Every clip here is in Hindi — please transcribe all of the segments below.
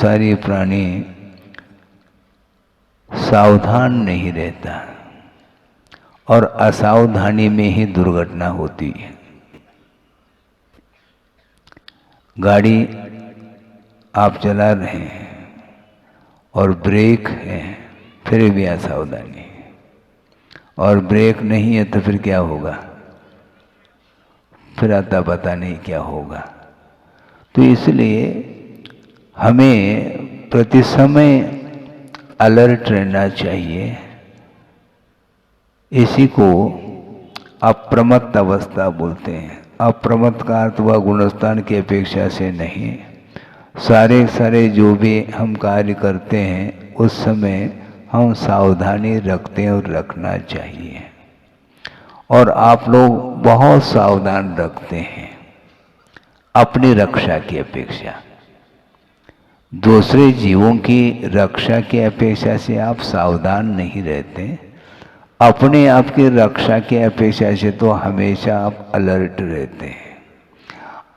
संसारी प्राणी सावधान नहीं रहता और असावधानी में ही दुर्घटना होती है। गाड़ी आप चला रहे हैं और ब्रेक है, फिर भी असावधानी, और ब्रेक नहीं है तो फिर क्या होगा, फिर आता पता नहीं क्या होगा। तो इसलिए हमें प्रति समय अलर्ट रहना चाहिए। इसी को अप्रमत्त अवस्था बोलते हैं। अप्रमत्त का अर्थ वह गुणस्थान की अपेक्षा से नहीं, सारे जो भी हम कार्य करते हैं उस समय हम सावधानी रखते हैं और रखना चाहिए। और आप लोग बहुत सावधान रखते हैं अपनी रक्षा की अपेक्षा। दूसरे जीवों की रक्षा की अपेक्षा से आप सावधान नहीं रहते, अपने आप की रक्षा की अपेक्षा से तो हमेशा आप अलर्ट रहते हैं।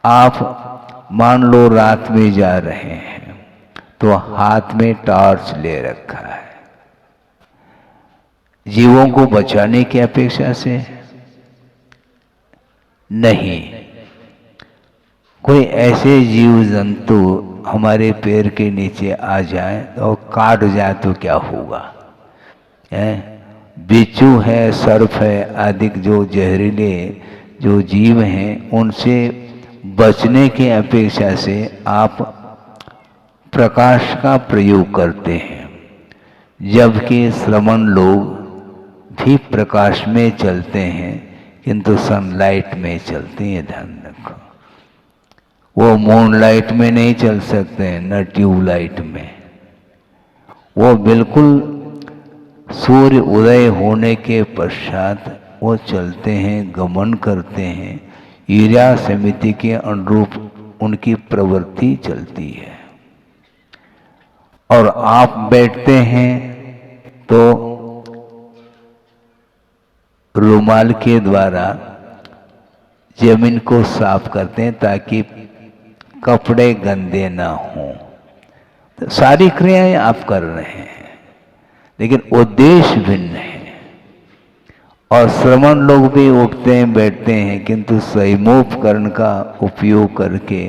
आप मान लो रात में जा रहे हैं तो हाथ में टॉर्च ले रखा है, जीवों को बचाने की अपेक्षा से नहीं। कोई ऐसे जीव जंतु हमारे पैर के नीचे आ जाए और काट जाए तो क्या होगा? बिच्छू है, सर्प है, आदि जो जहरीले जो जीव हैं उनसे बचने की अपेक्षा से आप प्रकाश का प्रयोग करते हैं, जबकि श्रमण लोग भी प्रकाश में चलते हैं किंतु सनलाइट में चलते हैं। ध्यान रखो, वो मूनलाइट में नहीं चल सकते हैं, न ट्यूबलाइट में। वो बिल्कुल सूर्य उदय होने के पश्चात वो चलते हैं, गमन करते हैं। ईर्या समिति के अनुरूप उनकी प्रवृत्ति चलती है। और आप बैठते हैं तो रुमाल के द्वारा जमीन को साफ करते हैं ताकि कपड़े गंदे ना हों। तो सारी क्रियाएं आप कर रहे हैं, लेकिन उद्देश्य भिन्न है। और श्रमण लोग भी उठते हैं बैठते हैं, किंतु संयमोपकरण का उपयोग करके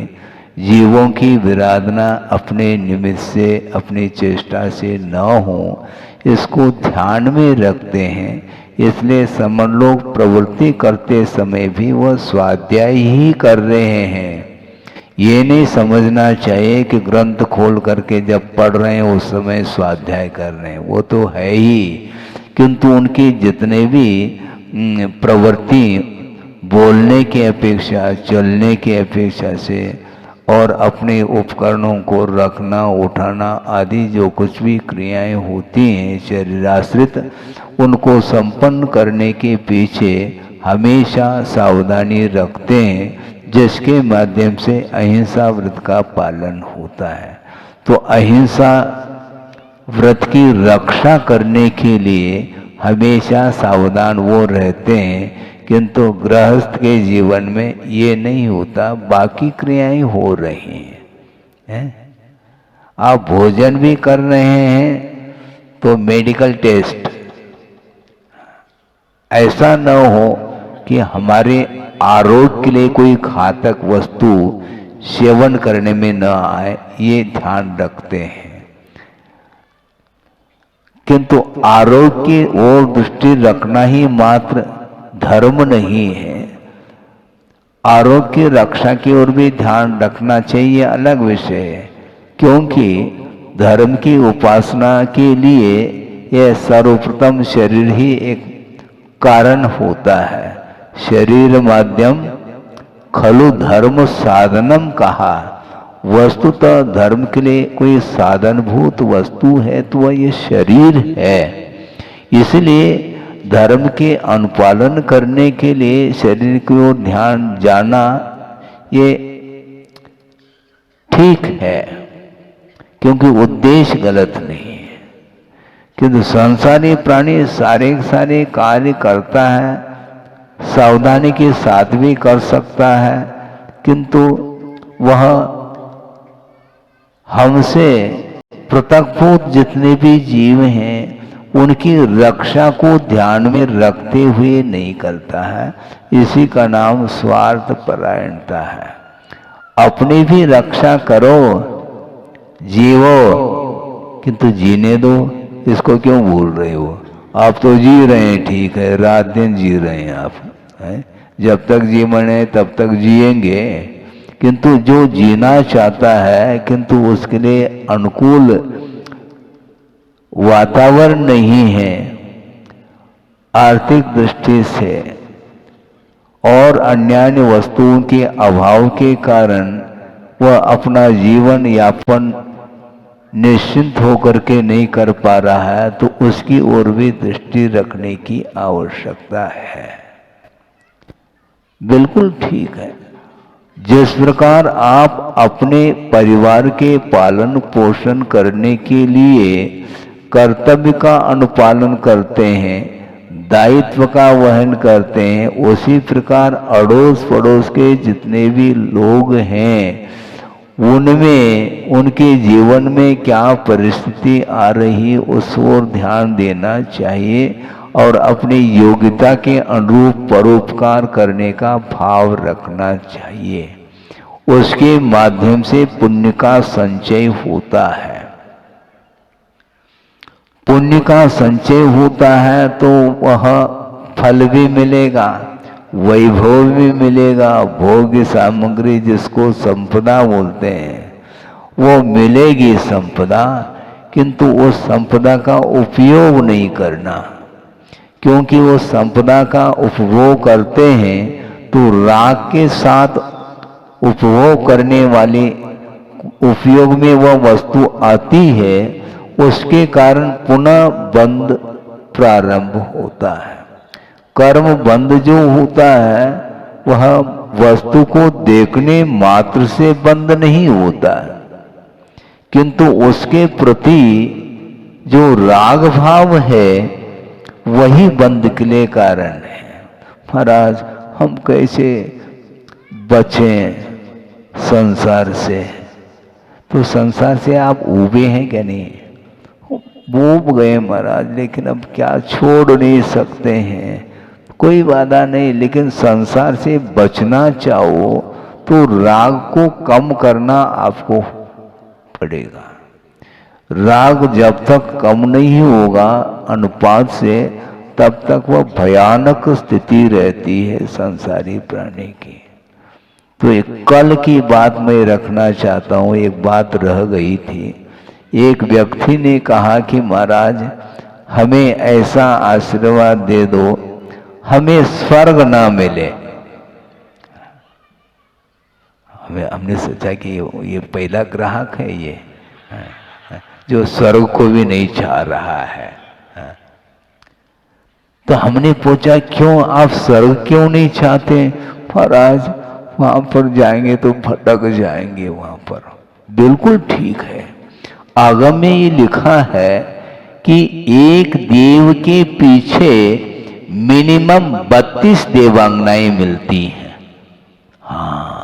जीवों की विराधना अपने निमित्त से, अपनी चेष्टा से न हो, इसको ध्यान में रखते हैं। इसलिए श्रमण लोग प्रवृत्ति करते समय भी वह स्वाध्याय ही कर रहे हैं। ये नहीं समझना चाहिए कि ग्रंथ खोल करके जब पढ़ रहे हैं उस समय स्वाध्याय कर रहे हैं, वो तो है ही, किंतु उनकी जितने भी प्रवृत्ति बोलने की अपेक्षा, चलने की अपेक्षा से और अपने उपकरणों को रखना, उठाना आदि जो कुछ भी क्रियाएं होती हैं शरीराश्रित, उनको संपन्न करने के पीछे हमेशा सावधानी रखते हैं, जिसके माध्यम से अहिंसा व्रत का पालन होता है। तो अहिंसा व्रत की रक्षा करने के लिए हमेशा सावधान वो रहते हैं, किंतु गृहस्थ के जीवन में ये नहीं होता, बाकी क्रियाएं हो रही हैं। आप भोजन भी कर रहे हैं तो मेडिकल टेस्ट, ऐसा न हो कि हमारे आरोग्य के लिए कोई घातक वस्तु सेवन करने में न आए, ये ध्यान रखते हैं। किंतु आरोग्य की ओर दृष्टि रखना ही मात्र धर्म नहीं है, आरोग्य की रक्षा की ओर भी ध्यान रखना चाहिए, अलग विषय है। क्योंकि धर्म की उपासना के लिए यह सर्वप्रथम शरीर ही एक कारण होता है। शरीर माध्यम खलु धर्म साधनम कहा। वस्तुतः धर्म के लिए कोई साधनभूत वस्तु है तो वह ये शरीर है। इसलिए धर्म के अनुपालन करने के लिए शरीर की ओर ध्यान जाना ये ठीक है, क्योंकि उद्देश्य गलत नहीं है। किंतु संसारी प्राणी सारे कार्य करता है, सावधानी के साथ भी कर सकता है, किंतु वह हमसे पृथकभूत जितने भी जीव हैं उनकी रक्षा को ध्यान में रखते हुए नहीं करता है। इसी का नाम स्वार्थ परायणता है। अपनी भी रक्षा करो, जीवो, किंतु जीने दो। इसको क्यों भूल रहे हो? आप तो जी रहे हैं, ठीक है, रात दिन जी रहे हैं आप, है? जब तक जीवन है तब तक जिएंगे, किंतु जो जीना चाहता है किंतु उसके लिए अनुकूल वातावरण नहीं है आर्थिक दृष्टि से और अन्य वस्तुओं के अभाव के कारण वह अपना जीवन यापन निश्चिंत होकर के नहीं कर पा रहा है, तो उसकी ओर भी दृष्टि रखने की आवश्यकता है। बिल्कुल ठीक है। जिस प्रकार आप अपने परिवार के पालन पोषण करने के लिए कर्तव्य का अनुपालन करते हैं, दायित्व का वहन करते हैं, उसी प्रकार अड़ोस पड़ोस के जितने भी लोग हैं उनमें उनके जीवन में क्या परिस्थिति आ रही उस ओर ध्यान देना चाहिए और अपनी योग्यता के अनुरूप परोपकार करने का भाव रखना चाहिए। उसके माध्यम से पुण्य का संचय होता है। पुण्य का संचय होता है तो वह फल भी मिलेगा, वैभव भी मिलेगा, भोग्य सामग्री जिसको संपदा बोलते हैं वो मिलेगी संपदा, किंतु उस संपदा का उपयोग नहीं करना। क्योंकि वो संपदा का उपभोग करते हैं तो राग के साथ उपभोग करने वाले उपयोग में वह वस्तु आती है, उसके कारण पुनः बंध प्रारंभ होता है। कर्म बंध जो होता है वह वस्तु को देखने मात्र से बंद नहीं होता है, किंतु उसके प्रति जो राग भाव है वही बंध के लिए कारण है। महाराज हम कैसे बचें संसार से? तो संसार से आप उबे हैं क्या? नहीं, डूब गए महाराज, लेकिन अब क्या, छोड़ नहीं सकते हैं, कोई बाधा नहीं, लेकिन संसार से बचना चाहो तो राग को कम करना आपको पड़ेगा। राग जब तक कम नहीं होगा अनुपात से, तब तक वह भयानक स्थिति रहती है संसारी प्राणी की। तो एक कल की बात मैं रखना चाहता हूँ, एक बात रह गई थी। एक व्यक्ति ने कहा कि महाराज हमें ऐसा आशीर्वाद दे दो हमें स्वर्ग ना मिले। हमने सोचा कि ये पहला ग्राहक है ये, जो स्वर्ग को भी नहीं चाह रहा है। तो हमने पूछा क्यों, आप स्वर्ग क्यों नहीं चाहते? महाराज वहां पर जाएंगे तो भटक जाएंगे वहां पर। बिल्कुल ठीक है। आगम में ये लिखा है कि एक देव के पीछे मिनिमम 32 देवांगनाएं मिलती हैं। हाँ,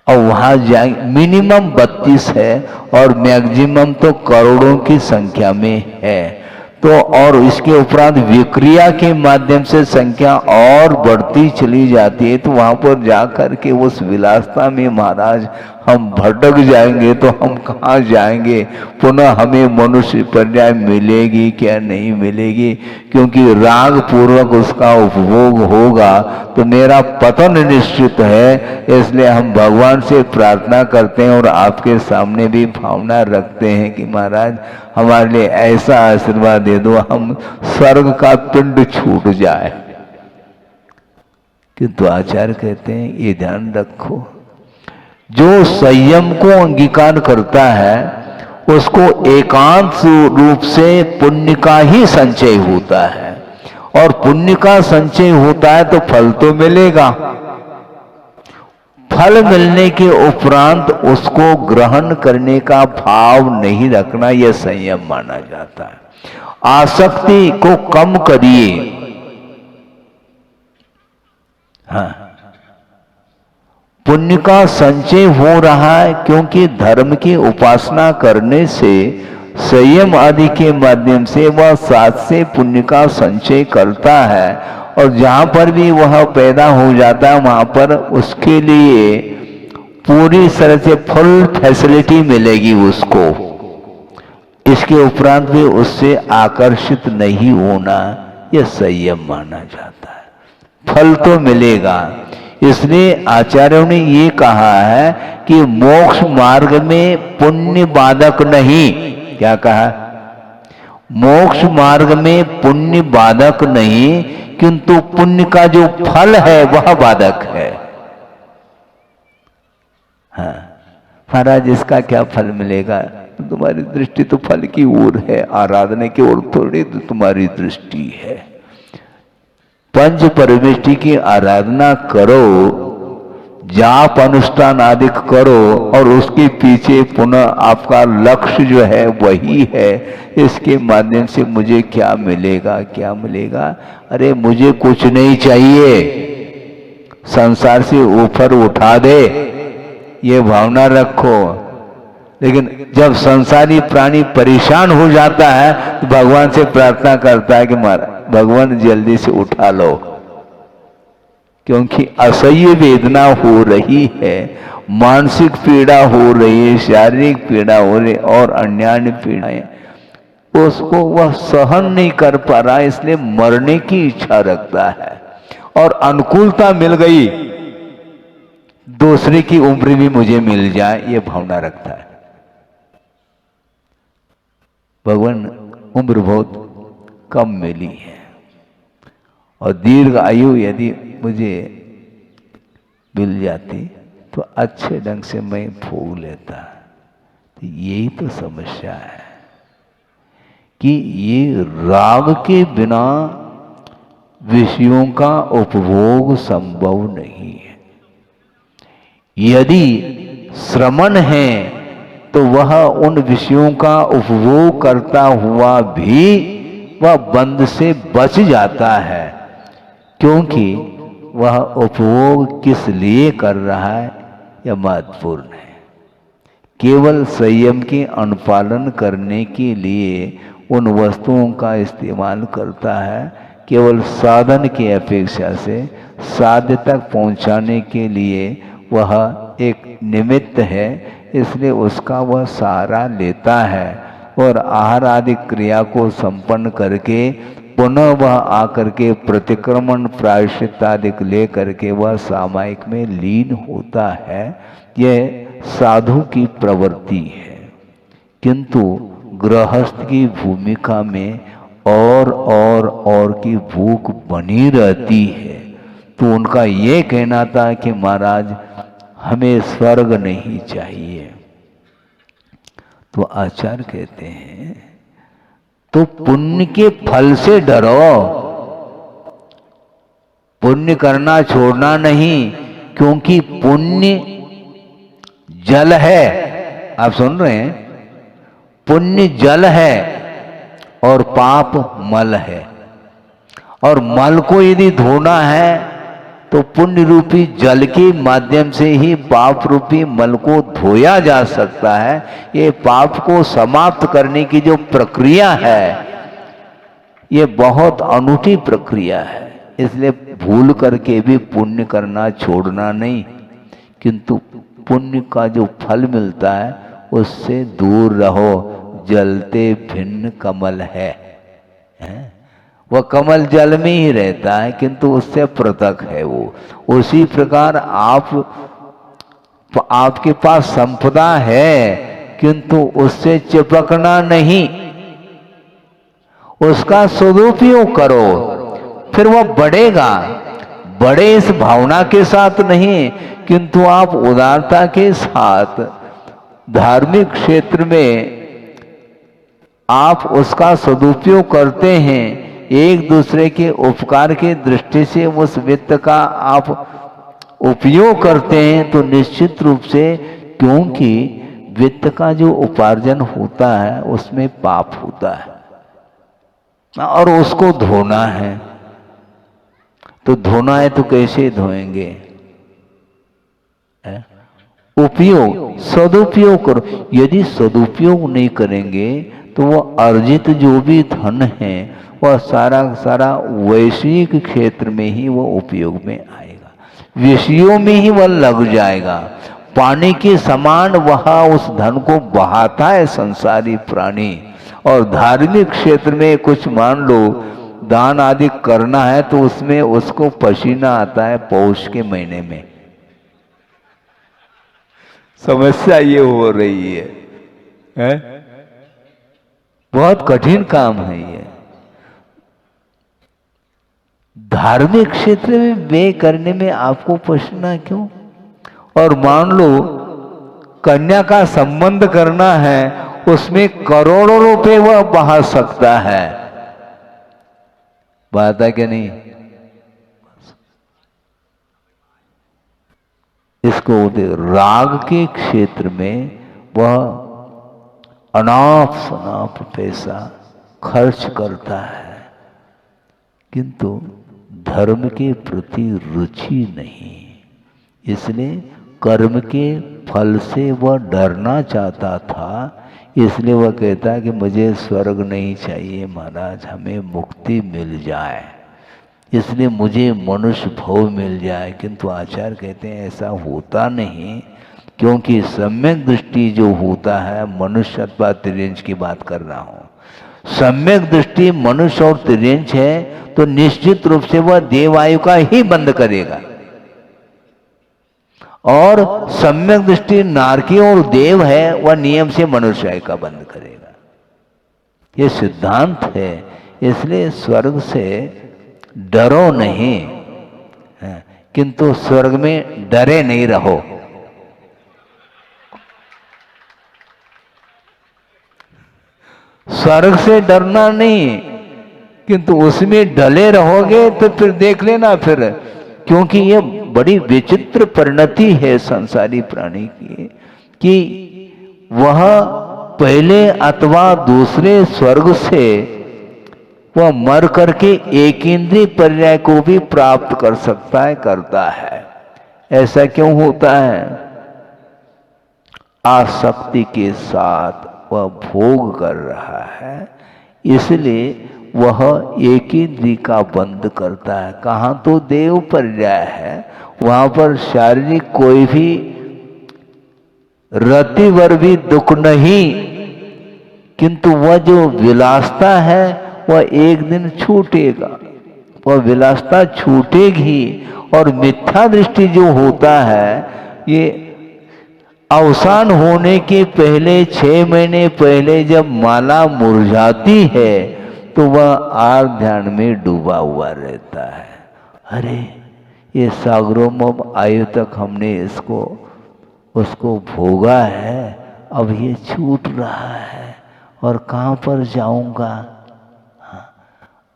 और वहां जाए मिनिमम 32 है और मैक्सिमम तो करोड़ों की संख्या में है। तो और इसके उपरांत विक्रिया के माध्यम से संख्या और बढ़ती चली जाती है। तो वहां पर जाकर के उस विलासता में महाराज हम भटक जाएंगे तो हम कहाँ जाएंगे? पुनः हमें मनुष्य पर्याय मिलेगी क्या? नहीं मिलेगी, क्योंकि राग पूर्वक उसका उपभोग होगा तो मेरा पतन निश्चित है। इसलिए हम भगवान से प्रार्थना करते हैं और आपके सामने भी भावना रखते हैं कि महाराज हमारे लिए ऐसा आशीर्वाद दे दो हम स्वर्ग का पिंड छूट जाए। किंतु आचार्य कहते हैं ये ध्यान रखो, जो संयम को अंगीकार करता है उसको एकांत रूप से पुण्य का ही संचय होता है, और पुण्य का संचय होता है तो फल तो मिलेगा। फल मिलने के उपरांत उसको ग्रहण करने का भाव नहीं रखना, यह संयम माना जाता है। आसक्ति को कम करिए। हाँ, पुण्य का संचय हो रहा है, क्योंकि धर्म की उपासना करने से, संयम आदि के माध्यम से वह साथ से पुण्य का संचय करता है। और जहाँ पर भी वह पैदा हो जाता है वहाँ पर उसके लिए पूरी तरह से फुल फैसिलिटी मिलेगी उसको। इसके उपरांत भी उससे आकर्षित नहीं होना, यह संयम माना जाता है। फल तो मिलेगा। इसलिए आचार्यों ने ये कहा है कि मोक्ष मार्ग में पुण्य बाधक नहीं। क्या कहा? मोक्ष मार्ग में पुण्य बाधक नहीं, किंतु पुण्य का जो फल है वह बाधक है। हाँ, महाराज इसका क्या फल मिलेगा? तुम्हारी दृष्टि तो फल की ओर है, आराधना की ओर थोड़ी तो तुम्हारी दृष्टि है। पंच परमेष्टि की आराधना करो, जाप अनुष्ठान आदि करो, और उसके पीछे पुनः आपका लक्ष्य जो है वही है, इसके माध्यम से मुझे क्या मिलेगा, क्या मिलेगा? अरे मुझे कुछ नहीं चाहिए, संसार से ऊपर उठा दे, ये भावना रखो। लेकिन जब संसारी प्राणी परेशान हो जाता है तो भगवान से प्रार्थना करता है कि भगवान जल्दी से उठा लो, क्योंकि असह्य वेदना हो रही है, मानसिक पीड़ा हो रही है, शारीरिक पीड़ा हो रही है और अन्य पीड़ाएं, उसको वह सहन नहीं कर पा रहा, इसलिए मरने की इच्छा रखता है। और अनुकूलता मिल गई, दूसरे की उम्र भी मुझे मिल जाए, ये भावना रखता है। भगवान उम्र बहुत कम मिली है और दीर्घ आयु यदि मुझे मिल जाती तो अच्छे ढंग से मैं भोग लेता। तो यही तो समस्या है कि ये राग के बिना विषयों का उपभोग संभव नहीं है। यदि श्रमण है तो वह उन विषयों का उपभोग करता हुआ भी वह बंध से बच जाता है, क्योंकि वह उपभोग किस लिए कर रहा है यह महत्वपूर्ण है। केवल संयम के अनुपालन करने के लिए उन वस्तुओं का इस्तेमाल करता है, केवल साधन की अपेक्षा से साध्य तक पहुंचाने के लिए वह एक निमित्त है, इसलिए उसका वह सहारा लेता है और आहार आदि क्रिया को संपन्न करके पुनः वह आकर के प्रतिक्रमण प्रायश्चित आदि ले करके वह सामायिक में लीन होता है। यह साधु की प्रवृत्ति है, किंतु गृहस्थ की भूमिका में और की भूख बनी रहती है। तो उनका ये कहना था कि महाराज हमें स्वर्ग नहीं चाहिए। तो आचार्य कहते हैं तो पुण्य के फल से डरो, पुण्य करना छोड़ना नहीं, क्योंकि पुण्य जल है। आप सुन रहे हैं? पुण्य जल है और पाप मल है, और मल को यदि धोना है तो पुण्य रूपी जल के माध्यम से ही पाप रूपी मल को धोया जा सकता है। ये पाप को समाप्त करने की जो प्रक्रिया है ये बहुत अनूठी प्रक्रिया है। इसलिए भूल करके भी पुण्य करना छोड़ना नहीं, किंतु पुण्य का जो फल मिलता है उससे दूर रहो। जलते भिन्न कमल है, वह कमल जल में ही रहता है किंतु उससे पृथक है वो। उसी प्रकार आपके पास संपदा है किंतु उससे चिपकना नहीं, उसका सदुपयोग करो, फिर वह बढ़ेगा। बड़े इस भावना के साथ नहीं, किंतु आप उदारता के साथ धार्मिक क्षेत्र में आप उसका सदुपयोग करते हैं, एक दूसरे के उपकार की दृष्टि से उस वित्त का आप उपयोग करते हैं, तो निश्चित रूप से, क्योंकि वित्त का जो उपार्जन होता है उसमें पाप होता है और उसको धोना है। तो धोना है तो कैसे धोएंगे? है? उपयोग, सदुपयोग करो। यदि सदुपयोग नहीं करेंगे तो वो अर्जित जो भी धन है वह सारा सारा वैश्विक क्षेत्र में ही वो उपयोग में आएगा, विषयों में ही वह लग जाएगा। पानी के समान वह उस धन को बहाता है संसारी प्राणी। और धार्मिक क्षेत्र में कुछ मान लो दान आदि करना है तो उसमें उसको पसीना आता है पौष के महीने में। समस्या ये हो रही है? बहुत कठिन काम है ये। धार्मिक क्षेत्र में व्यय करने में आपको पसीना क्यों? और मान लो कन्या का संबंध करना है, उसमें करोड़ों रुपए वह बहा सकता है। बात है कि नहीं? इसको राग के क्षेत्र में वह अनाप शनाप पैसा खर्च करता है, किंतु धर्म के प्रति रुचि नहीं। इसलिए कर्म के फल से वह डरना चाहता था, इसलिए वह कहता है कि मुझे स्वर्ग नहीं चाहिए महाराज, हमें मुक्ति मिल जाए, इसलिए मुझे मनुष्य भव मिल जाए। किंतु आचार्य कहते हैं ऐसा होता नहीं, क्योंकि सम्यक दृष्टि जो होता है, मनुष्य अथवा तिर्यंच की बात कर रहा हूँ, सम्यक दृष्टि मनुष्य और तिर्यंच है तो निश्चित रूप से वह देवायु का ही बंद करेगा, और सम्यक दृष्टि नारकी और देव है वह नियम से मनुष्य का बंद करेगा। ये सिद्धांत है। इसलिए स्वर्ग से डरो नहीं, किंतु स्वर्ग में डरे नहीं रहो। स्वर्ग से डरना नहीं, किंतु उसमें डले रहोगे तो फिर देख लेना फिर, क्योंकि ये बड़ी विचित्र परिणति है संसारी प्राणी की कि वह पहले अथवा दूसरे स्वर्ग से वह मर करके एक इंद्रिय पर्याय को भी प्राप्त कर सकता है, करता है। ऐसा क्यों होता है? आसक्ति के साथ वह भोग कर रहा है, इसलिए वह एक इंद्रिय का बंद करता है। कहाँ तो देव पर्याय है, वहां पर शारीरिक कोई भी रतिवर भी दुख नहीं, किंतु वह जो विलासता है वह एक दिन छूटेगा, वह विलासता छूटेगी। और मिथ्या दृष्टि जो होता है, ये अवसान होने के पहले 6 महीने पहले जब माला मुरझाती है तो वह आर ध्यान में डूबा हुआ रहता है। अरे ये सागरोम आयु तक हमने इसको उसको भोगा है, अब ये छूट रहा है और कहाँ पर जाऊंगा।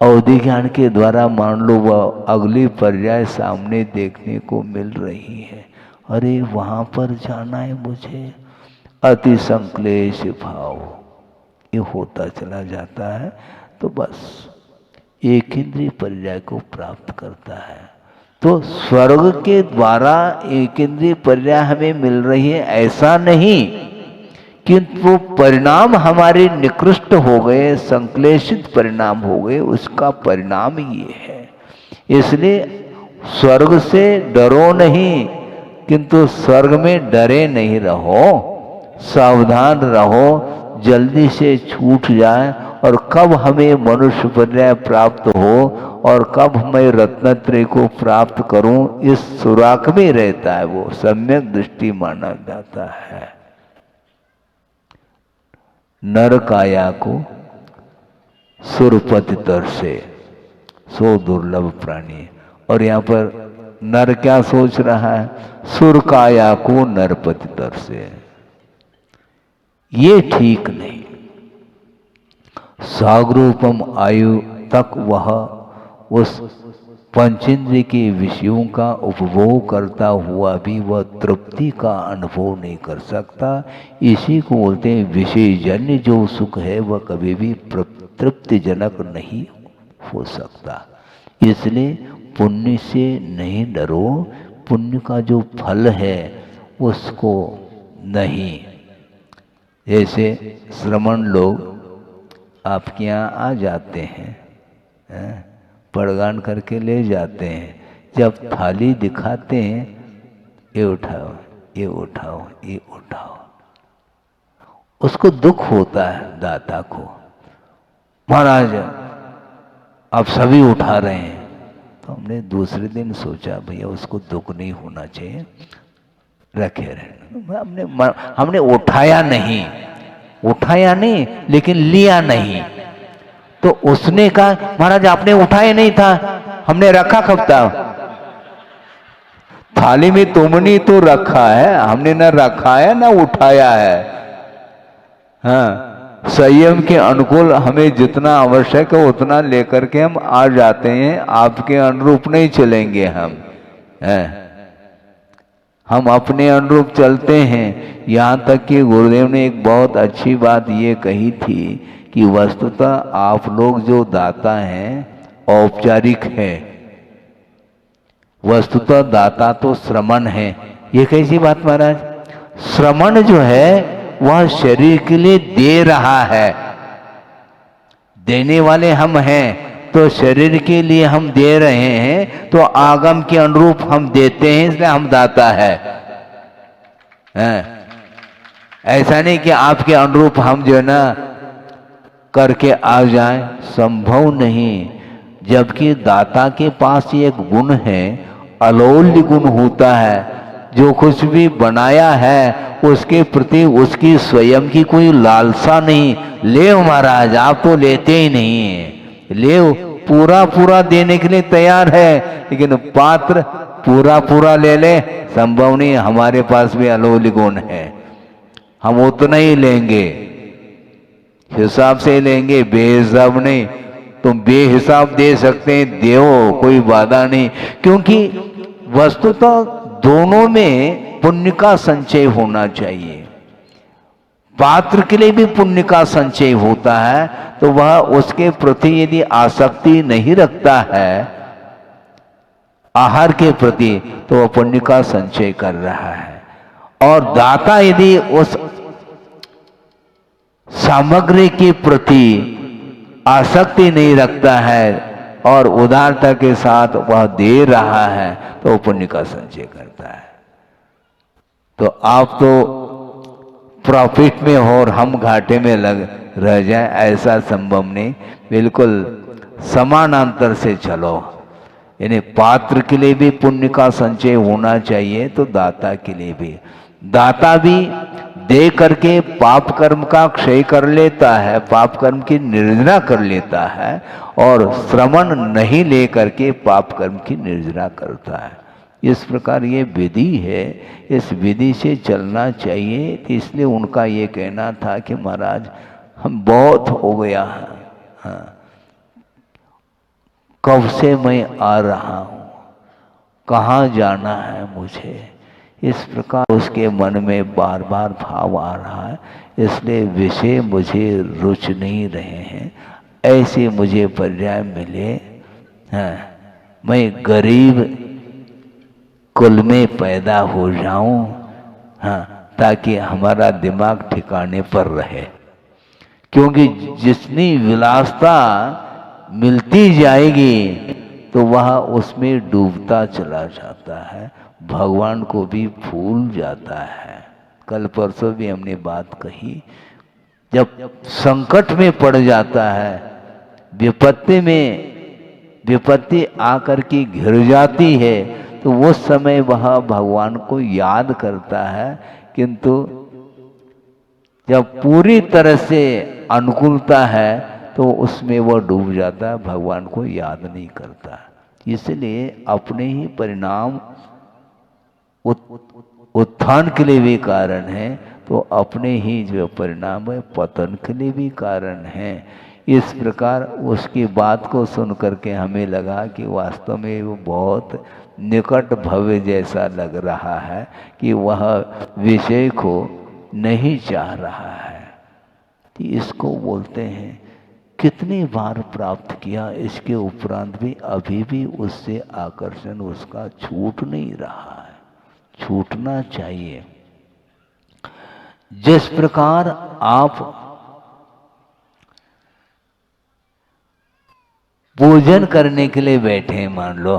अवधि ज्ञान के द्वारा मान लो वह अगली पर्याय सामने देखने को मिल रही है, अरे वहां पर जाना है मुझे, अति संक्लेश भाव ये होता चला जाता है। तो बस एक इंद्रिय पर्याय को प्राप्त करता है। तो स्वर्ग के द्वारा एक इंद्रिय पर्याय हमें मिल रही है ऐसा नहीं, किंतु वो परिणाम हमारे निकृष्ट हो गए, संक्लेशित परिणाम हो गए, उसका परिणाम ये है। इसलिए स्वर्ग से डरो नहीं, किंतु स्वर्ग में डरे नहीं रहो, सावधान रहो, जल्दी से छूट जाए। और कब हमें मनुष्य पर्याय प्राप्त हो और कब मैं रत्नत्रय को प्राप्त करूं, इस सुराख में रहता है, वो सम्यक दृष्टि माना जाता है। नर काया को सुरपति तर से, सो दुर्लभ प्राणी। और यहाँ पर नर क्या सोच रहा है? सुर काया को नरपति तर से। ये ठीक नहीं। सागरूपम आयु तक वह उस पंचेंद्रिय के विषयों का उपभोग करता हुआ भी वह तृप्ति का अनुभव नहीं कर सकता। इसी को बोलते हैं विषयजन्य जो सुख है वह कभी भी तृप्तिजनक नहीं हो सकता। इसलिए पुण्य से नहीं डरो, पुण्य का जो फल है उसको नहीं। जैसे श्रमण लोग आपके यहाँ आ जाते हैं, प्रदान करके ले जाते हैं, जब थाली दिखाते हैं, ये उठाओ, ये उठाओ, ये उठाओ, उसको दुख होता है दाता को, महाराज आप सभी उठा रहे हैं। तो हमने दूसरे दिन सोचा भैया उसको दुख नहीं होना चाहिए, रखे रहने। हमने उठाया नहीं लेकिन लिया नहीं। तो उसने कहा महाराज आपने उठाया नहीं था, हमने रखा कब था? थाली में तुमने तो रखा है, हमने ना रखा है ना उठाया है। हाँ, संयम के अनुकूल हमें जितना आवश्यक है उतना लेकर के हम आ जाते हैं, आपके अनुरूप नहीं चलेंगे हम हैं। हम अपने अनुरूप चलते हैं। यहाँ तक कि गुरुदेव ने एक बहुत अच्छी बात ये कही थी कि वस्तुतः आप लोग जो दाता हैं औपचारिक है, वस्तुतः दाता तो श्रमण है। ये कैसी बात महाराज? श्रमण जो है वह शरीर के लिए दे रहा है, देने वाले हम हैं, तो शरीर के लिए हम दे रहे हैं, तो आगम के अनुरूप हम देते हैं, इसलिए हम दाता है। ऐसा नहीं कि आपके अनुरूप हम जो है ना करके आ जाएं, संभव नहीं। जबकि दाता के पास एक गुण है, अलौल्य गुण होता है, जो कुछ भी बनाया है उसके प्रति उसकी स्वयं की कोई लालसा नहीं। ले महाराज, आप तो लेते ही नहीं है, ले पूरा पूरा देने के लिए तैयार है, लेकिन पात्र पूरा पूरा ले ले, संभव नहीं। हमारे पास भी अलौल्य गुण है, हम उतना ही लेंगे, हिसाब से लेंगे, बेहिसाब नहीं। तुम बेहिसाब दे सकते हैं, देओ, कोई बाधा नहीं। क्योंकि वस्तुतः दोनों में पुण्य का संचय होना चाहिए। पात्र के लिए भी पुण्य का संचय होता है, तो वह उसके प्रति यदि आसक्ति नहीं रखता है आहार के प्रति, तो वह पुण्य का संचय कर रहा है। और दाता यदि उस सामग्री के प्रति आसक्ति नहीं रखता है और उदारता के साथ वह दे रहा है, तो वह पुण्य का संचय करता है। तो आप तो प्रॉफिट में हो और हम घाटे में लग रह जाए, ऐसा संभव नहीं। बिल्कुल समानांतर से चलो। यानी पात्र के लिए भी पुण्य का संचय होना चाहिए, तो दाता के लिए भी। दाता भी दे करके पाप कर्म का क्षय कर लेता है, पाप कर्म की निर्जना कर लेता है, और श्रमण नहीं ले करके पाप कर्म की निर्जना करता है। इस प्रकार ये विधि है, इस विधि से चलना चाहिए। तो इसलिए उनका ये कहना था कि महाराज हम बहुत हो गया है, हाँ, कब से मैं आ रहा हूँ, कहाँ जाना है मुझे, इस प्रकार उसके मन में बार बार भाव आ रहा है। इसलिए विषय मुझे रुच नहीं रहे हैं, ऐसे मुझे पर्याय मिले, हाँ, मैं गरीब कुल में पैदा हो जाऊं, हाँ, ताकि हमारा दिमाग ठिकाने पर रहे। क्योंकि जितनी विलासता मिलती जाएगी तो वह उसमें डूबता चला जाता है, भगवान को भी भूल जाता है। कल परसों भी हमने बात कही, जब संकट में पड़ जाता है, विपत्ति आकर के घिर जाती है, तो वो समय वह भगवान को याद करता है। किंतु जब पूरी तरह से अनुकूलता है तो उसमें वह डूब जाता है, भगवान को याद नहीं करता। इसलिए अपने ही परिणाम उत्थान के लिए भी कारण है, तो अपने ही जो परिणाम है पतन के लिए भी कारण है। इस प्रकार उसकी बात को सुन करके हमें लगा कि वास्तव में वो बहुत निकट भव्य जैसा लग रहा है, कि वह विषय को नहीं चाह रहा है। तो इसको बोलते हैं कितनी बार प्राप्त किया, इसके उपरांत भी अभी भी उससे आकर्षण उसका छूट नहीं रहा है, छूटना चाहिए। जिस प्रकार आप पूजन करने के लिए बैठे हैं मान लो,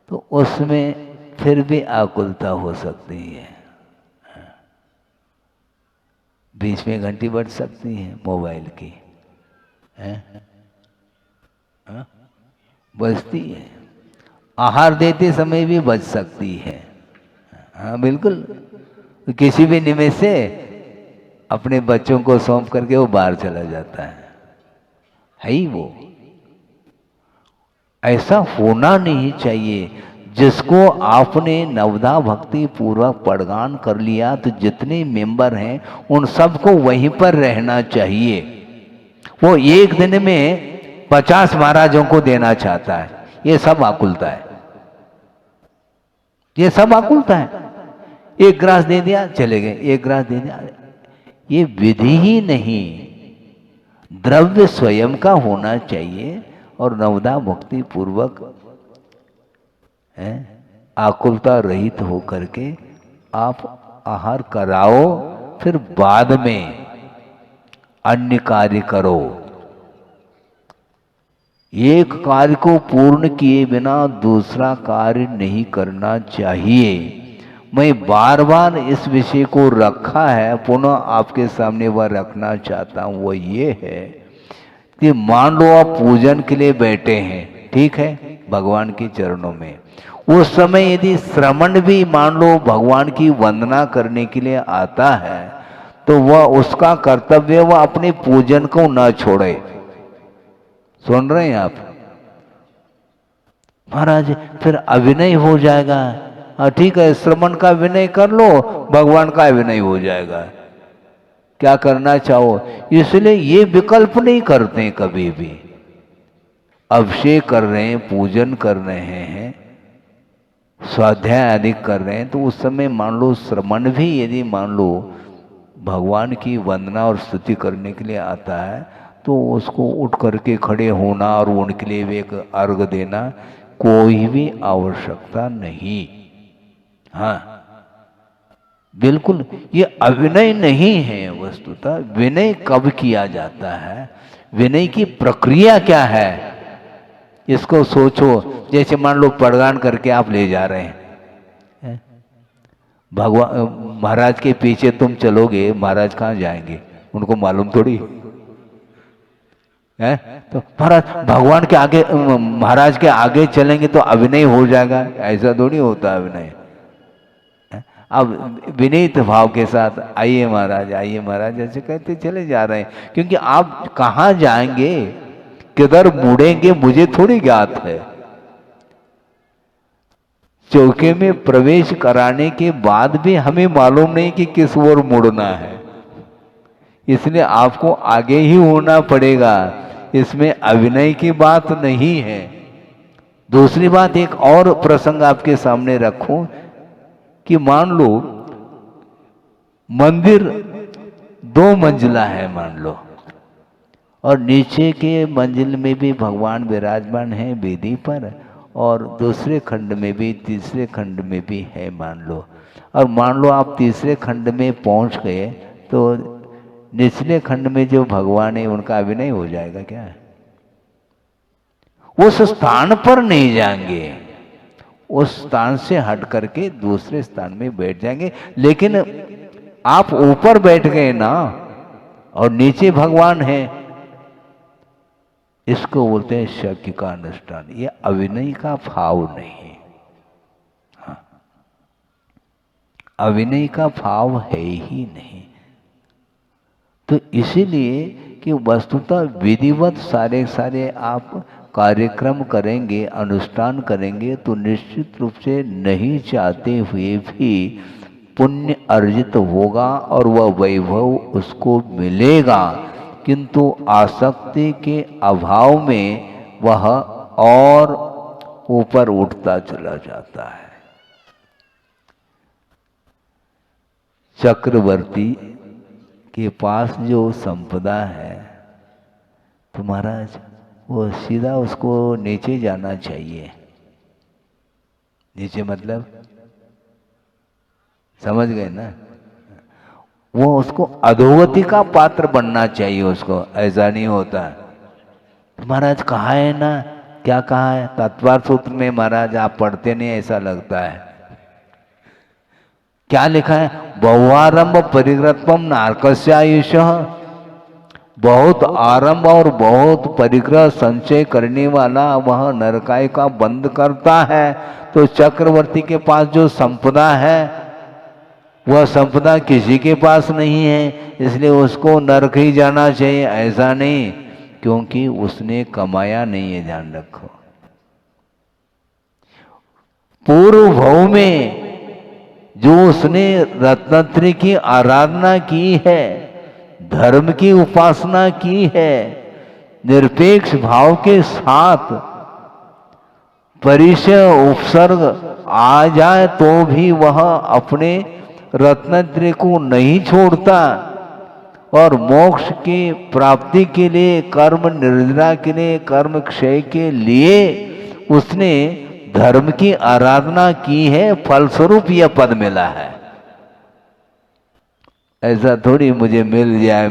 तो उसमें फिर भी आकुलता हो सकती है, बीच में घंटी बज सकती है मोबाइल की, है? हाँ? बजती है। आहार देते समय भी बज सकती है। हाँ बिल्कुल, किसी भी निमित्त से अपने बच्चों को सौंप करके वो बाहर चला जाता है ही वो। ऐसा होना नहीं चाहिए। जिसको आपने नवदा भक्ति पूर्वक पड़गान कर लिया, तो जितने मेंबर हैं उन सबको वहीं पर रहना चाहिए। वो एक दिन में 50 महाराजों को देना चाहता है, ये सब आकुलता है, ये सब आकुलता है। एक ग्रास दे दिया चले गए, एक ग्रास दे दिया, ये विधि ही नहीं। द्रव्य स्वयं का होना चाहिए और नवदा भक्ति पूर्वक है आकुलता रहित होकर के आप आहार कराओ, फिर बाद में अन्य कार्य करो। एक कार्य को पूर्ण किए बिना दूसरा कार्य नहीं करना चाहिए। मैं बार बार इस विषय को रखा है, पुनः आपके सामने वह रखना चाहता हूं। वो ये है कि मान लो आप पूजन के लिए बैठे हैं, ठीक है, भगवान के चरणों में। उस समय यदि श्रमण भी मान लो भगवान की वंदना करने के लिए आता है, तो वह उसका कर्तव्य वह अपने पूजन को न छोड़े। सुन रहे हैं आप? महाराज फिर अभिनय हो जाएगा। हाँ ठीक है, श्रमण का विनय कर लो, भगवान का विनय हो जाएगा। क्या करना चाहो, इसलिए ये विकल्प नहीं करते कभी भी। अभिषेक कर रहे हैं, पूजन कर रहे हैं, स्वाध्याय आदि कर रहे हैं, तो उस समय मान लो श्रमण भी यदि मान लो भगवान की वंदना और स्तुति करने के लिए आता है, तो उसको उठ करके खड़े होना और उनके लिए भी एक अर्घ देना कोई भी आवश्यकता नहीं। हाँ बिल्कुल, ये अभिनय नहीं है। वस्तुतः विनय कब किया जाता है, विनय की प्रक्रिया क्या है, इसको सोचो। जैसे मान लो प्रदान करके आप ले जा रहे हैं, भगवान महाराज के पीछे तुम चलोगे, महाराज कहाँ जाएंगे उनको मालूम थोड़ी है। तो महाराज भगवान के आगे, महाराज के आगे चलेंगे तो अभिनय हो जाएगा, ऐसा थोड़ी होता है अभिनय। अब विनीत भाव के साथ आइए महाराज, आइए महाराज, ऐसे कहते चले जा रहे हैं। क्योंकि आप कहाँ जाएंगे, किधर मुड़ेंगे, मुझे थोड़ी ज्ञात है। चौके में प्रवेश कराने के बाद भी हमें मालूम नहीं कि किस ओर मुड़ना है, इसलिए आपको आगे ही होना पड़ेगा। इसमें अभिनय की बात नहीं है। दूसरी बात, एक और प्रसंग आपके सामने रखूं कि मान लो मंदिर 2 मंजिला है मान लो, और नीचे के मंजिल में भी भगवान विराजमान है वेदी पर, और दूसरे खंड में भी, तीसरे खंड में भी है मान लो। और मान लो आप तीसरे खंड में पहुंच गए, तो निचले खंड में जो भगवान है उनका अभिनय हो जाएगा क्या? उस स्थान पर नहीं जाएंगे, उस स्थान से हट करके दूसरे स्थान में बैठ जाएंगे। लेकिन आप ऊपर बैठ गए ना, और नीचे भगवान है, इसको बोलते हैं शक्ति का अनुष्ठान। ये अभिनय का भाव नहीं। हाँ, अभिनय का भाव है ही नहीं। तो इसीलिए कि वस्तुतः विधिवत सारे सारे आप कार्यक्रम करेंगे, अनुष्ठान करेंगे, तो निश्चित रूप से नहीं चाहते हुए भी पुण्य अर्जित होगा और वह वैभव उसको मिलेगा। किंतु आसक्ति के अभाव में वह और ऊपर उठता चला जाता है। चक्रवर्ती के पास जो संपदा है, तो महाराज वो सीधा उसको नीचे जाना चाहिए। नीचे मतलब समझ गए ना? वो उसको अधोगति का पात्र बनना चाहिए उसको, ऐसा नहीं होता है। महाराज कहा है ना, क्या कहा है तत्वार सूत्र में? महाराज आप पढ़ते नहीं, ऐसा लगता है। क्या लिखा है? बहुआरंभ परिग्रहत्वम नारकस्य आयुष। बहुत आरंभ और बहुत परिग्रह संचय करने वाला वह नरकाय का बंद करता है। तो चक्रवर्ती के पास जो संपदा है वह संपदा किसी के पास नहीं है, इसलिए उसको नरक ही जाना चाहिए, ऐसा नहीं, क्योंकि उसने कमाया नहीं है, ध्यान रखो। पूर्व भव में जो उसने रत्नत्रय की आराधना की है, धर्म की उपासना की है, निरपेक्ष भाव के साथ परिचय उपसर्ग आ जाए तो भी वह अपने रत्नत्रय को नहीं छोड़ता, और मोक्ष की प्राप्ति के लिए, कर्म निर्जरा के लिए, कर्म क्षय के लिए उसने धर्म की आराधना की है, फलस्वरूप यह पद मिला है। ऐसा थोड़ी मुझे मिल जाए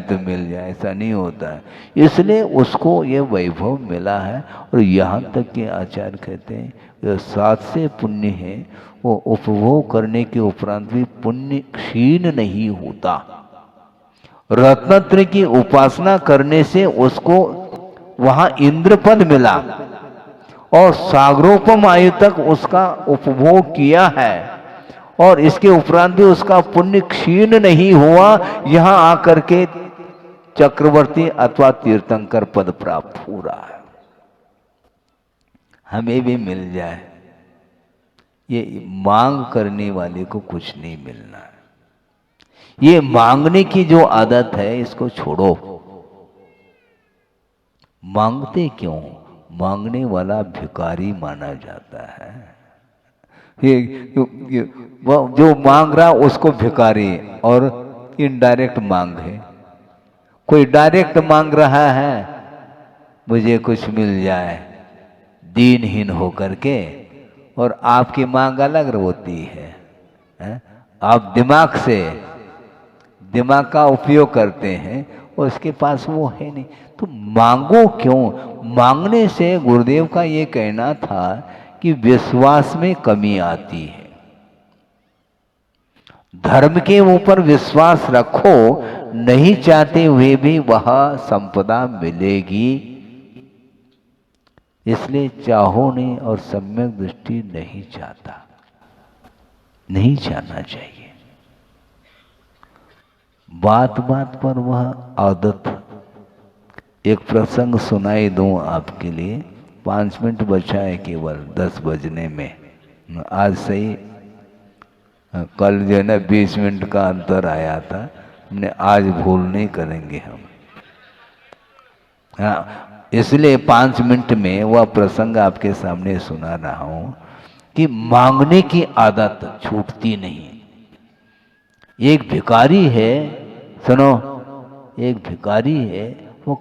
तो मिल जाए, ऐसा नहीं होता है। इसलिए उसको ये वैभव मिला है। और यहाँ तक कि आचार्य कहते हैं जो 7 से पुण्य है वो उपभोग करने के उपरांत भी पुण्य क्षीण नहीं होता। रत्नत्रय की उपासना करने से उसको वहां इंद्र पद मिला और सागरोपम आयु तक उसका उपभोग किया है, और इसके उपरांत भी उसका पुण्य क्षीण नहीं हुआ। यहां आकर के चक्रवर्ती अथवा तीर्थंकर पद प्राप्त हो रहा है। हमें भी मिल जाए, ये मांग करने वाले को कुछ नहीं मिलना है। ये मांगने की जो आदत है इसको छोड़ो। मांगते क्यों? मांगने वाला भिखारी माना जाता है। ये जो मांग रहा उसको भिखारी, और इनडायरेक्ट मांग है। कोई डायरेक्ट मांग रहा है मुझे कुछ मिल जाए दीनहीन होकर के, और आपकी मांग अलग होती है। आप दिमाग का उपयोग करते हैं, उसके पास वो है नहीं, तो मांगो क्यों? मांगने से गुरुदेव का ये कहना था कि विश्वास में कमी आती है। धर्म के ऊपर विश्वास रखो, नहीं चाहते हुए भी वह संपदा मिलेगी। इसलिए चाहो नहीं और सम्यक दृष्टि नहीं चाहता, नहीं चाहना चाहिए। बात बात पर वह आदत। एक प्रसंग सुनाई दूं आपके लिए। 5 मिनट बचा है केवल 10 बजने में। आज सही कल जो है ना 20 मिनट का अंतर आया था, हमने आज भूल नहीं करेंगे हम। हाँ, इसलिए 5 मिनट में वह प्रसंग आपके सामने सुना रहा हूं कि मांगने की आदत छूटती नहीं। एक भिखारी है, सुनो, एक भिखारी है, वो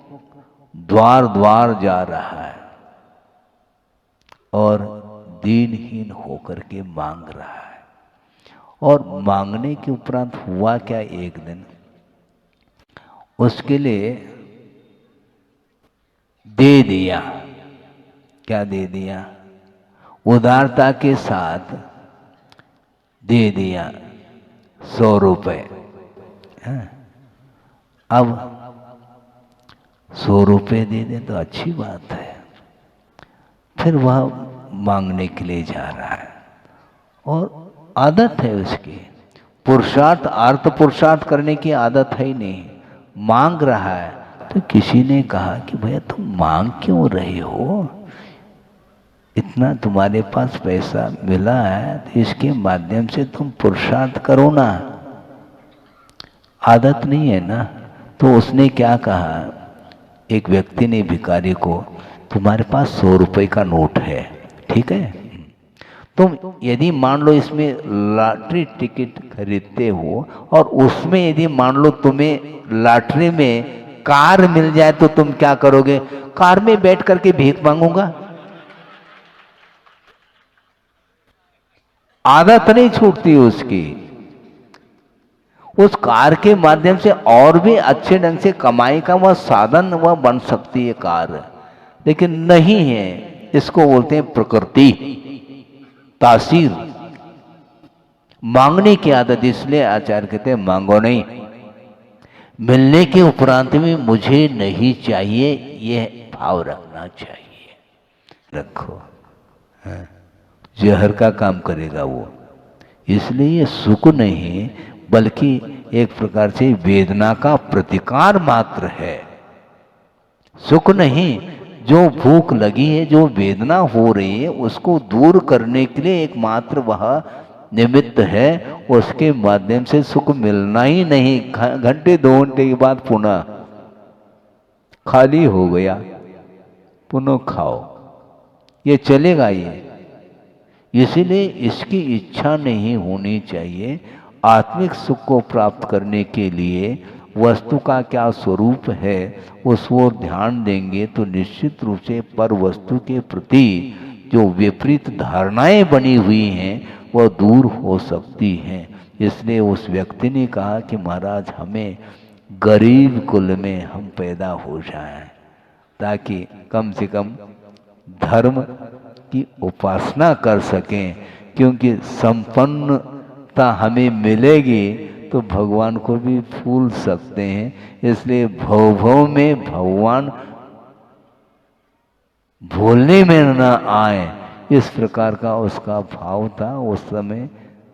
द्वार द्वार जा रहा है और दीनहीन होकर के मांग रहा है। और मांगने के उपरांत हुआ क्या, एक दिन उसके लिए दे दिया। क्या दे दिया? उदारता के साथ दे दिया 100 रुपए। अब 100 रुपए दे दे तो अच्छी बात है। फिर वह मांगने के लिए जा रहा है, और आदत है उसकी, पुरुषार्थ अर्थ पुरुषार्थ करने की आदत है ही नहीं, मांग रहा है। तो किसी ने कहा कि भैया तुम मांग क्यों रहे हो? इतना तुम्हारे पास पैसा मिला है तो इसके माध्यम से तुम पुरुषार्थ करो ना। आदत नहीं है ना। तो उसने क्या कहा, एक व्यक्ति ने भिखारी को, तुम्हारे पास 100 रुपए का नोट है, ठीक है, तुम यदि मान लो इसमें लॉटरी टिकट खरीदते हो और उसमें यदि मान लो तुम्हें लॉटरी में कार मिल जाए तो तुम क्या करोगे? कार में बैठ करके भीख मांगूंगा। आदत नहीं छूटती उसकी। उस कार के माध्यम से और भी अच्छे ढंग से कमाई का वह साधन वह बन सकती है कार, लेकिन नहीं है। इसको बोलते हैं प्रकृति, तासीर, मांगने की आदत। इसलिए आचार्य कहते हैं मांगो नहीं, मिलने के उपरांत में मुझे नहीं चाहिए, यह भाव रखना चाहिए। रखो, हाँ, जहर का काम करेगा वो। इसलिए ये सुख नहीं बल्कि एक प्रकार से वेदना का प्रतिकार मात्र है। सुख नहीं, जो भूख लगी है, जो वेदना हो रही है, उसको दूर करने के लिए एकमात्र वह निमित्त है। उसके माध्यम से सुख मिलना ही नहीं। घंटे 2 घंटे के बाद पुनः खाली हो गया, पुनः खाओ, ये चलेगा ये। इसीलिए इसकी इच्छा नहीं होनी चाहिए। आत्मिक सुख को प्राप्त करने के लिए वस्तु का क्या स्वरूप है उस ओर ध्यान देंगे तो निश्चित रूप से पर वस्तु के प्रति जो विपरीत धारणाएं बनी हुई हैं वह दूर हो सकती हैं। इसलिए उस व्यक्ति ने कहा कि महाराज हमें गरीब कुल में हम पैदा हो जाएं, ताकि कम से कम धर्म की उपासना कर सकें, क्योंकि संपन्नता हमें मिलेगी तो भगवान को भी भूल सकते हैं। इसलिए भव भव में भगवान भूलने में न आए, इस प्रकार का उसका भाव था। उस समय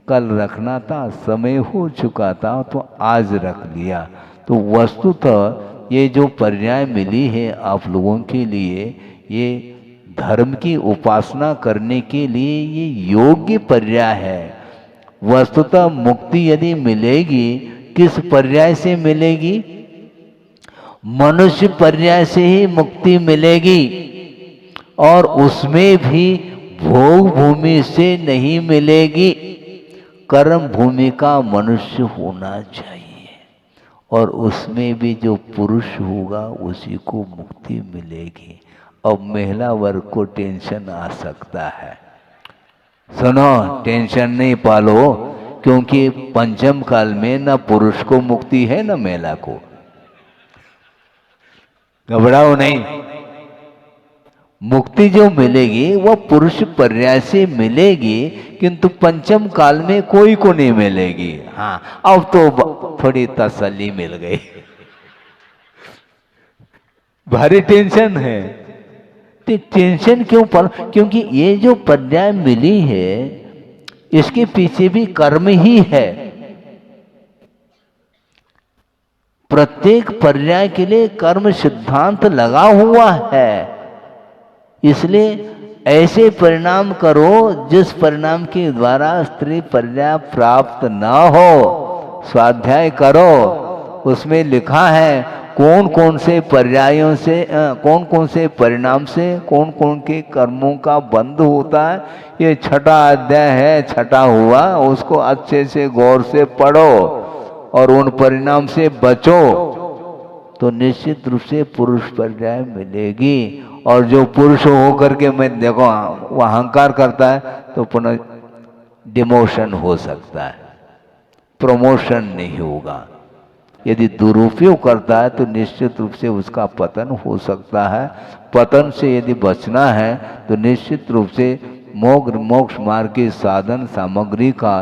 कल रखना था, समय हो चुका था तो आज रख लिया। तो वस्तुतः ये जो पर्याय मिली है आप लोगों के लिए, ये धर्म की उपासना करने के लिए ये योग्य पर्याय है। वस्तुतः मुक्ति यदि मिलेगी किस पर्याय से मिलेगी? मनुष्य पर्याय से ही मुक्ति मिलेगी, और उसमें भी भोग भूमि से नहीं मिलेगी। कर्म भूमि का मनुष्य होना चाहिए, और उसमें भी जो पुरुष होगा उसी को मुक्ति मिलेगी। अब महिला वर्ग को टेंशन आ सकता है। सुनो, टेंशन नहीं पालो, क्योंकि पंचम काल में न पुरुष को मुक्ति है न महिला को। घबराओ नहीं, मुक्ति जो मिलेगी वह पुरुष पर्याय से मिलेगी, किंतु पंचम काल में कोई को नहीं मिलेगी। हाँ, अब तो थोड़ी तसल्ली मिल गई। भारी टेंशन है। टेंशन क्यों पर? क्योंकि ये जो पर्याय मिली है इसके पीछे भी कर्म ही है। प्रत्येक पर्याय के लिए कर्म सिद्धांत लगा हुआ है। इसलिए ऐसे परिणाम करो जिस परिणाम के द्वारा स्त्री पर्याय प्राप्त न हो। स्वाध्याय करो, उसमें लिखा है कौन कौन से पर्यायों से, कौन कौन से परिणाम से कौन कौन के कर्मों का बंध होता है। ये 6ठा अध्याय है, 6ठा हुआ, उसको अच्छे से गौर से पढ़ो और उन परिणाम से बचो, तो निश्चित रूप से पुरुष पर्याय मिलेगी। और जो पुरुष होकर के मैं देखो वो अहंकार करता है तो पुनः डिमोशन हो सकता है, प्रमोशन नहीं होगा। यदि दुरुपयोग करता है तो निश्चित रूप से उसका पतन हो सकता है। पतन से यदि बचना है तो निश्चित रूप से मोक्ष मार्ग के साधन सामग्री का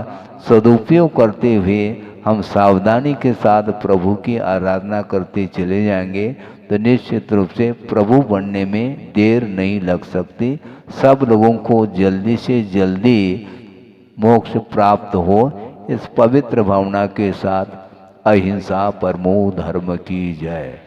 सदुपयोग करते हुए हम सावधानी के साथ प्रभु की आराधना करते चले जाएंगे तो निश्चित रूप से प्रभु बनने में देर नहीं लग सकती। सब लोगों को जल्दी से जल्दी मोक्ष प्राप्त हो, इस पवित्र भावना के साथ अहिंसा परमो धर्म की जय।